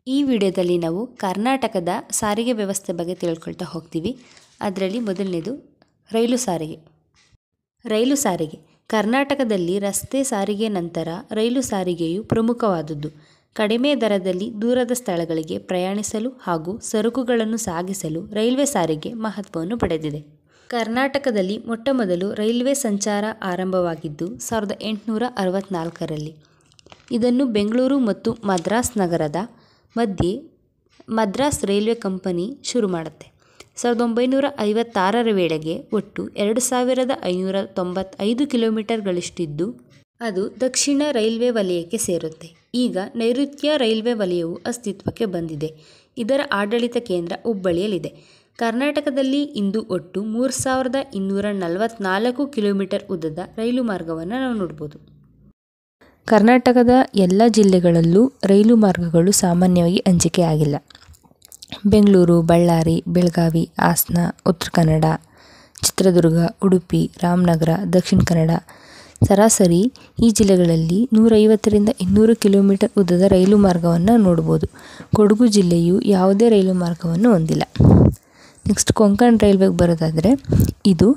ಈ ವಿಡಿಯೋದಲ್ಲಿ ನಾವು ಕರ್ನಾಟಕದ ಸಾರಿಗೆ ವ್ಯವಸ್ಥೆ ಬಗ್ಗೆ ತಿಳ್ಕೊಳ್ತಾ ಹೋಗ್ತೀವಿ. ಅದರಲ್ಲಿ ಮೊದಲನೇದು ರೈಲು ಸಾರಿಗೆ. ರೈಲು ಸಾರಿಗೆ ಕರ್ನಾಟಕದಲ್ಲಿ ರಸ್ತೆ ಸಾರಿಗೆ ನಂತರ ರೈಲು ಸಾರಿಗೆಯು ಪ್ರಮುಖವಾದದ್ದು. ಕಡಿಮೆ ದರದಲ್ಲಿ ದೂರದ ಸ್ಥಳಗಳಿಗೆ ಪ್ರಯಾಣಿಸಲು ಹಾಗೂ ಸರಕುಗಳನ್ನು ಸಾಗಿಸಲು ರೈಲ್ವೆ ಸಾರಿಗೆ ಮಹತ್ವವನ್ನು ಪಡೆದಿದೆ. ಕರ್ನಾಟಕದಲ್ಲಿ ಮೊಟ್ಟಮೊದಲು ರೈಲ್ವೆ ಸಂಚಾರ ಆರಂಭವಾಗಿದ್ದು 1864ರಲ್ಲಿ. ಇದನ್ನು ಬೆಂಗಳೂರು ಮತ್ತು ಮದ್ರಾಸ್ ನಗರದ ಮಧ್ಯೆ ಮದ್ರಾಸ್ ರೈಲ್ವೆ ಕಂಪನಿ ಶುರು ಮಾಡುತ್ತೆ. 1956ರ ವೇಳೆಗೆ ಒಟ್ಟು 2595 ಕಿಲೋಮೀಟರ್ಗಳಷ್ಟಿದ್ದು ಅದು ದಕ್ಷಿಣ ರೈಲ್ವೆ ವಲಯಕ್ಕೆ ಸೇರುತ್ತೆ. ಈಗ ನೈಋತ್ಯ ರೈಲ್ವೆ ವಲಯವು ಅಸ್ತಿತ್ವಕ್ಕೆ ಬಂದಿದೆ. ಇದರ ಆಡಳಿತ ಕೇಂದ್ರ ಹುಬ್ಬಳ್ಳಿಯಲ್ಲಿದೆ. ಕರ್ನಾಟಕದಲ್ಲಿ ಇಂದು ಒಟ್ಟು 3244 ಕಿಲೋಮೀಟರ್ ಉದ್ದದ ರೈಲು ಮಾರ್ಗವನ್ನು ನಾವು ನೋಡ್ಬೋದು. ಕರ್ನಾಟಕದ ಎಲ್ಲ ಜಿಲ್ಲೆಗಳಲ್ಲೂ ರೈಲು ಮಾರ್ಗಗಳು ಸಾಮಾನ್ಯವಾಗಿ ಹಂಚಿಕೆ ಆಗಿಲ್ಲ. ಬೆಂಗಳೂರು, ಬಳ್ಳಾರಿ, ಬೆಳಗಾವಿ, ಹಾಸನ, ಉತ್ತರ ಕನ್ನಡ, ಚಿತ್ರದುರ್ಗ, ಉಡುಪಿ, ರಾಮನಗರ, ದಕ್ಷಿಣ ಕನ್ನಡ ಸರಾಸರಿ ಈ ಜಿಲ್ಲೆಗಳಲ್ಲಿ 150ರಿಂದ 200 ಕಿಲೋಮೀಟರ್ ಉದ್ದದ ರೈಲು ಮಾರ್ಗವನ್ನು ನೋಡ್ಬೋದು. ಕೊಡಗು ಜಿಲ್ಲೆಯು ಯಾವುದೇ ರೈಲು ಮಾರ್ಗವನ್ನು ಹೊಂದಿಲ್ಲ. ನೆಕ್ಸ್ಟ್ ಕೊಂಕಣ್ ರೈಲ್ವೆಗೆ ಬರೋದಾದರೆ ಇದು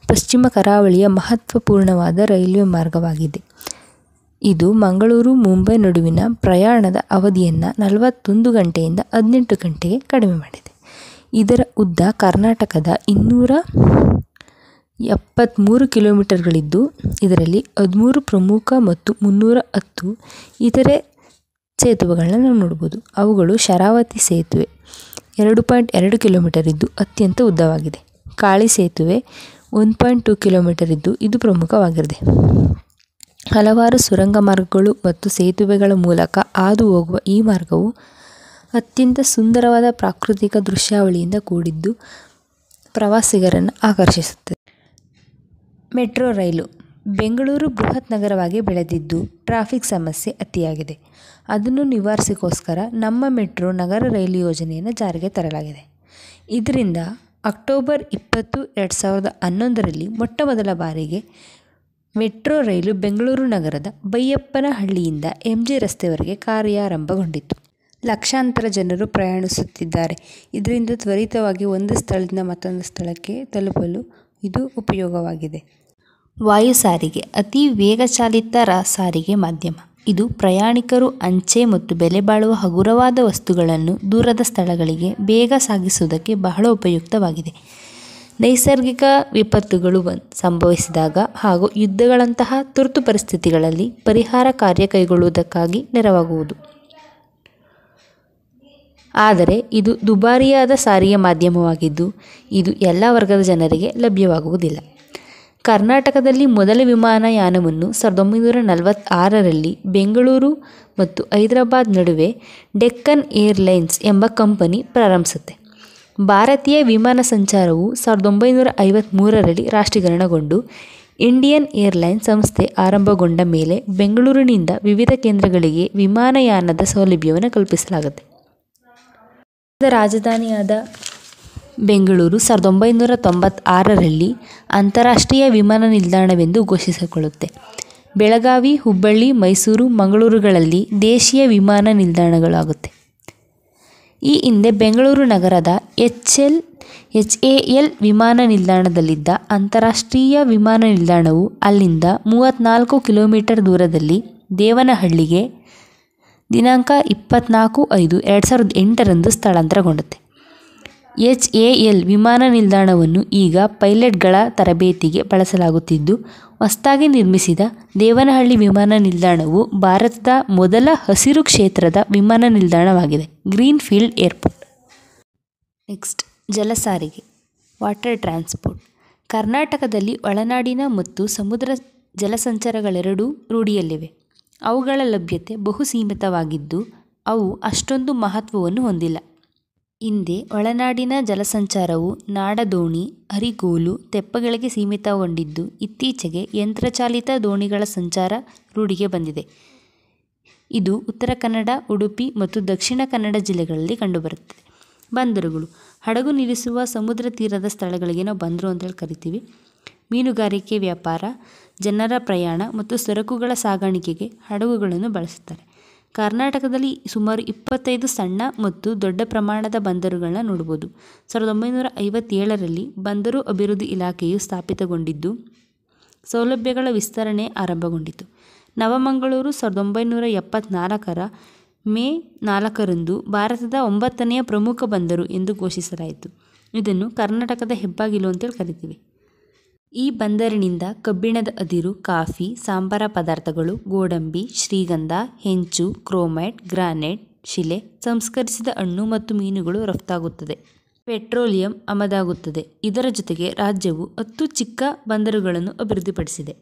ಪಶ್ಚಿಮ ಕರಾವಳಿಯ ಮಹತ್ವಪೂರ್ಣವಾದ ರೈಲ್ವೆ ಮಾರ್ಗವಾಗಿದೆ. ಇದು ಮಂಗಳೂರು ಮುಂಬೈ ನಡುವಿನ ಪ್ರಯಾಣದ ಅವಧಿಯನ್ನು 41 ಗಂಟೆಯಿಂದ 18 ಗಂಟೆಗೆ ಕಡಿಮೆ ಮಾಡಿದೆ. ಇದರ ಉದ್ದ ಕರ್ನಾಟಕದ 273 ಕಿಲೋಮೀಟರ್ಗಳಿದ್ದು ಇದರಲ್ಲಿ 13 ಪ್ರಮುಖ ಮತ್ತು 310 ಇತರೆ ಸೇತುವೆಗಳನ್ನ ನಾವು ನೋಡ್ಬೋದು. ಅವುಗಳು ಶರಾವತಿ ಸೇತುವೆ 2.2 ಕಿಲೋಮೀಟರ್ ಇದ್ದು ಅತ್ಯಂತ ಉದ್ದವಾಗಿದೆ. ಕಾಳಿ ಸೇತುವೆ 1.2 ಕಿಲೋಮೀಟರ್ ಇದ್ದು ಇದು ಪ್ರಮುಖವಾಗಿದೆ. ಹಲವಾರು ಸುರಂಗ ಮಾರ್ಗಗಳು ಮತ್ತು ಸೇತುವೆಗಳ ಮೂಲಕ ಹಾದು ಹೋಗುವ ಈ ಮಾರ್ಗವು ಅತ್ಯಂತ ಸುಂದರವಾದ ಪ್ರಾಕೃತಿಕ ದೃಶ್ಯಾವಳಿಯಿಂದ ಕೂಡಿದ್ದು ಪ್ರವಾಸಿಗರನ್ನು ಆಕರ್ಷಿಸುತ್ತದೆ. ಮೆಟ್ರೋ ರೈಲು ಬೆಂಗಳೂರು ಬೃಹತ್ ನಗರವಾಗಿ ಬೆಳೆದಿದ್ದು ಟ್ರಾಫಿಕ್ ಸಮಸ್ಯೆ ಅತಿಯಾಗಿದೆ. ಅದನ್ನು ನಿವಾರಿಸೋಕ್ಕೋಸ್ಕರ ನಮ್ಮ ಮೆಟ್ರೋ ನಗರ ರೈಲು ಯೋಜನೆಯನ್ನು ಜಾರಿಗೆ ತರಲಾಗಿದೆ. ಇದರಿಂದ ಅಕ್ಟೋಬರ್ 20, 2011ರಲ್ಲಿ ಮೊಟ್ಟಮೊದಲ ಬಾರಿಗೆ ಮೆಟ್ರೋ ರೈಲು ಬೆಂಗಳೂರು ನಗರದ ಬೈಯಪ್ಪನಹಳ್ಳಿಯಿಂದ MG ರಸ್ತೆವರೆಗೆ ಕಾರ್ಯಾರಂಭಗೊಂಡಿತು. ಲಕ್ಷಾಂತರ ಜನರು ಪ್ರಯಾಣಿಸುತ್ತಿದ್ದಾರೆ. ಇದರಿಂದ ತ್ವರಿತವಾಗಿ ಒಂದು ಸ್ಥಳದಿಂದ ಮತ್ತೊಂದು ಸ್ಥಳಕ್ಕೆ ತಲುಪಲು ಇದು ಉಪಯೋಗವಾಗಿದೆ. ವಾಯು ಸಾರಿಗೆ ಅತಿ ವೇಗಚಾಲಿತ ಸಾರಿಗೆ ಮಾಧ್ಯಮ. ಇದು ಪ್ರಯಾಣಿಕರು ಅಂಚೆ ಮತ್ತು ಬೆಲೆಬಾಳುವ ಹಗುರವಾದ ವಸ್ತುಗಳನ್ನು ದೂರದ ಸ್ಥಳಗಳಿಗೆ ಬೇಗ ಸಾಗಿಸುವುದಕ್ಕೆ ಬಹಳ ಉಪಯುಕ್ತವಾಗಿದೆ. ನೈಸರ್ಗಿಕ ವಿಪತ್ತುಗಳು ಸಂಭವಿಸಿದಾಗ ಹಾಗೂ ಯುದ್ಧಗಳಂತಹ ತುರ್ತು ಪರಿಸ್ಥಿತಿಗಳಲ್ಲಿ ಪರಿಹಾರ ಕಾರ್ಯ ಕೈಗೊಳ್ಳುವುದಕ್ಕಾಗಿ ನೆರವಾಗುವುದು. ಆದರೆ ಇದು ದುಬಾರಿಯಾದ ಸಾರಿಗೆ ಮಾಧ್ಯಮವಾಗಿದ್ದು ಇದು ಎಲ್ಲ ವರ್ಗದ ಜನರಿಗೆ ಲಭ್ಯವಾಗುವುದಿಲ್ಲ. ಕರ್ನಾಟಕದಲ್ಲಿ ಮೊದಲ ವಿಮಾನಯಾನವನ್ನು 1946ರಲ್ಲಿ ಬೆಂಗಳೂರು ಮತ್ತು ಹೈದರಾಬಾದ್ ನಡುವೆ ಡೆಕ್ಕನ್ ಏರ್ಲೈನ್ಸ್ ಎಂಬ ಕಂಪನಿ ಪ್ರಾರಂಭಿಸುತ್ತೆ. ಭಾರತೀಯ ವಿಮಾನ ಸಂಚಾರವು 1953ರಲ್ಲಿ ರಾಷ್ಟ್ರೀಕರಣಗೊಂಡು ಇಂಡಿಯನ್ ಏರ್ಲೈನ್ಸ್ ಸಂಸ್ಥೆ ಆರಂಭಗೊಂಡ ಮೇಲೆ ಬೆಂಗಳೂರಿನಿಂದ ವಿವಿಧ ಕೇಂದ್ರಗಳಿಗೆ ವಿಮಾನಯಾನದ ಸೌಲಭ್ಯವನ್ನು ಕಲ್ಪಿಸಲಾಗುತ್ತೆ. ರಾಜಧಾನಿಯಾದ ಬೆಂಗಳೂರು 1996ರಲ್ಲಿ ಅಂತಾರಾಷ್ಟ್ರೀಯ ವಿಮಾನ ನಿಲ್ದಾಣವೆಂದು ಘೋಷಿಸಿಕೊಳ್ಳುತ್ತೆ. ಬೆಳಗಾವಿ, ಹುಬ್ಬಳ್ಳಿ, ಮೈಸೂರು, ಮಂಗಳೂರುಗಳಲ್ಲಿ ದೇಶೀಯ ವಿಮಾನ ನಿಲ್ದಾಣಗಳಾಗುತ್ತೆ. ಈ ಹಿಂದೆ ಬೆಂಗಳೂರು ನಗರದ HAL ವಿಮಾನ ನಿಲ್ದಾಣದಲ್ಲಿದ್ದ ಅಂತಾರಾಷ್ಟ್ರೀಯ ವಿಮಾನ ನಿಲ್ದಾಣವು ಅಲ್ಲಿಂದ 34 ಕಿಲೋಮೀಟರ್ ದೂರದಲ್ಲಿ ದೇವನಹಳ್ಳಿಗೆ ದಿನಾಂಕ 24/5/2008ರಂದು ಸ್ಥಳಾಂತರಗೊಂಡುತ್ತೆ. HAL ವಿಮಾನ ನಿಲ್ದಾಣವನ್ನು ಈಗ ಪೈಲಟ್ಗಳ ತರಬೇತಿಗೆ ಬಳಸಲಾಗುತ್ತಿದ್ದು ಹೊಸದಾಗಿ ನಿರ್ಮಿಸಿದ ದೇವನಹಳ್ಳಿ ವಿಮಾನ ನಿಲ್ದಾಣವು ಭಾರತದ ಮೊದಲ ಹಸಿರು ಕ್ಷೇತ್ರದ ವಿಮಾನ ನಿಲ್ದಾಣವಾಗಿದೆ. Green field airport. ನೆಕ್ಸ್ಟ್ ಜಲ ಸಾರಿಗೆ ವಾಟರ್ ಟ್ರಾನ್ಸ್ಪೋರ್ಟ್. ಕರ್ನಾಟಕದಲ್ಲಿ ಒಳನಾಡಿನ ಮತ್ತು ಸಮುದ್ರ ಜಲಸಂಚಾರಗಳೆರಡೂ ರೂಢಿಯಲ್ಲಿವೆ. ಅವುಗಳ ಲಭ್ಯತೆ ಬಹು ಸೀಮಿತವಾಗಿದ್ದು ಅವು ಅಷ್ಟೊಂದು ಮಹತ್ವವನ್ನು ಹೊಂದಿಲ್ಲ. ಹಿಂದೆ ಒಳನಾಡಿನ ಜಲಸಂಚಾರವು ನಾಡದೋಣಿ, ಅರಿಗೋಲು, ತೆಪ್ಪಗಳಿಗೆ ಸೀಮಿತಗೊಂಡಿದ್ದು ಇತ್ತೀಚೆಗೆ ಯಂತ್ರಚಾಲಿತ ದೋಣಿಗಳ ಸಂಚಾರ ರೂಢಿಗೆ ಬಂದಿದೆ. ಇದು ಉತ್ತರ ಕನ್ನಡ, ಉಡುಪಿ ಮತ್ತು ದಕ್ಷಿಣ ಕನ್ನಡ ಜಿಲ್ಲೆಗಳಲ್ಲಿ ಕಂಡುಬರುತ್ತದೆ. ಬಂದರುಗಳು ಹಡಗು ನಿಲ್ಲಿಸುವ ಸಮುದ್ರ ತೀರದ ಸ್ಥಳಗಳಿಗೆ ನಾವು ಬಂದರು ಅಂತೇಳಿ ಕರಿತೀವಿ. ಮೀನುಗಾರಿಕೆ, ವ್ಯಾಪಾರ, ಜನರ ಪ್ರಯಾಣ ಮತ್ತು ಸರಕುಗಳ ಸಾಗಾಣಿಕೆಗೆ ಹಡಗುಗಳನ್ನು ಬಳಸುತ್ತಾರೆ. ಕರ್ನಾಟಕದಲ್ಲಿ ಸುಮಾರು 25 ಸಣ್ಣ ಮತ್ತು ದೊಡ್ಡ ಪ್ರಮಾಣದ ಬಂದರುಗಳನ್ನ ನೋಡ್ಬೋದು. 1957ರಲ್ಲಿ ಬಂದರು ಅಭಿವೃದ್ಧಿ ಇಲಾಖೆಯು ಸ್ಥಾಪಿತಗೊಂಡಿದ್ದು ಸೌಲಭ್ಯಗಳ ವಿಸ್ತರಣೆ ಆರಂಭಗೊಂಡಿತು. ನವಮಂಗಳೂರು 1974ರ ಮೇ 4ರಂದು ಭಾರತದ 9ನೆಯ ಪ್ರಮುಖ ಬಂದರು ಎಂದು ಘೋಷಿಸಲಾಯಿತು. ಇದನ್ನು ಕರ್ನಾಟಕದ ಹೆಬ್ಬಾಗಿಲು ಅಂತೇಳಿ ಕರಿತೀವಿ. ಈ ಬಂದರಿನಿಂದ ಕಬ್ಬಿಣದ ಅದಿರು, ಕಾಫಿ, ಸಾಂಬಾರ ಪದಾರ್ಥಗಳು, ಗೋಡಂಬಿ, ಶ್ರೀಗಂಧ, ಹೆಂಚು, ಕ್ರೋಮೈಟ್, ಗ್ರಾನೈಟ್, ಶಿಲೆ, ಸಂಸ್ಕರಿಸಿದ ಹಣ್ಣು ಮತ್ತು ಮೀನುಗಳು ರಫ್ತಾಗುತ್ತದೆ. ಪೆಟ್ರೋಲಿಯಂ ಆಮದಾಗುತ್ತದೆ. ಇದರ ಜೊತೆಗೆ ರಾಜ್ಯವು 10 ಚಿಕ್ಕ ಬಂದರುಗಳನ್ನು ಅಭಿವೃದ್ಧಿಪಡಿಸಿದೆ.